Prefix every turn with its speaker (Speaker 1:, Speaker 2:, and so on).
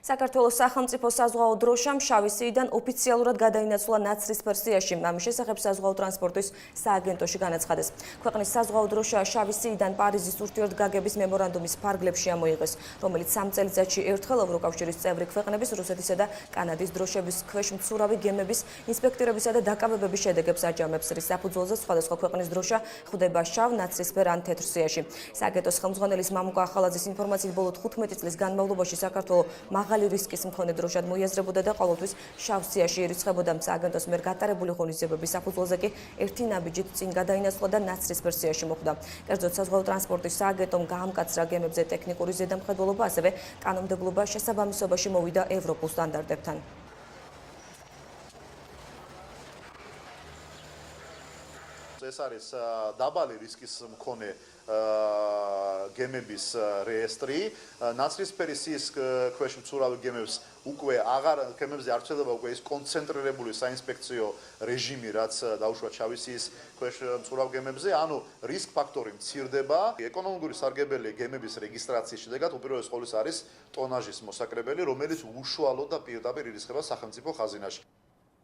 Speaker 1: საქართველოს სახელმწიფო საზღვაო დროშამ შავისიიდან ოფიციალურად გადაინაცვლა ნაცრისფერ სიაში. ამის შესახებ საზღვაო ტრანსპორტის სააგენტოში განაცხადეს. ქვეყნის საზღვაო დროშა შავისიიდან პარიზის ურთიერთგაგების მემორანდუმის ფარგლებში ამოიღეს, რომელიც 3 წელიწადში ერთხელ ევროკავშირის წევრი ქვეყნების, რუსეთისა და კანადის დროშების ქვეშ მცურავი გემების ინსპექტირებისა და დაკავებების შედეგებს აჯამებს, რის საფუძველზე სხვადასხვა ქვეყნის დროშა ხვდება შავ, ნაცრისფერ ან თეთრ სიაში. სააგენტოს ხელმძღვანელის მამუკა ახალაძის ინფორმაციით ბოლო 15 წლის განმავლობაში საქართველოს მაღალი რისკის მქონე დროშად მოიაზრებოდა და ყოველთვის შავ სიაში ირიცხებოდა. სააგენტოს მიერ გატარებული ღონისძიებების საფუძველზე კი ერთი ნაბიჯით წინ გადაინაცვლა და ნაცრისფერ სიაში მოხვდა. კერძოდ საზღვაო ტრანსპორტის სააგენტომ გაამკაცრა გემებზე ტექნიკური ზედამხედველობა, ასევე კანონმდებლობა შესაბამისობაში მოვიდა ევროპულ სტანდარტებთან.
Speaker 2: ეს არის დაბალი რისკის მქონე გემების რეესტრი. ნაცრისფერი სიის ქვეშ მცურავი გემებს უკვე გემებზე არ ვრცელდება უკვე ის კონცენტრირებული საინსპექციო რეჟიმი, რაც დაუშვა შავი სიის ქვეშ მცურავ გემებზე. ანუ რისკ ფაქტორი მცირდება. ეკონომიკური სარგებელი გემების რეგისტრაციის შედეგად უპირველეს ყოვლისა არის ტონაჟის მოსაკრებელი, რომელიც უშუალოდ და პირდაპირ ირიცხება სახელმწიფო ხაზინაში.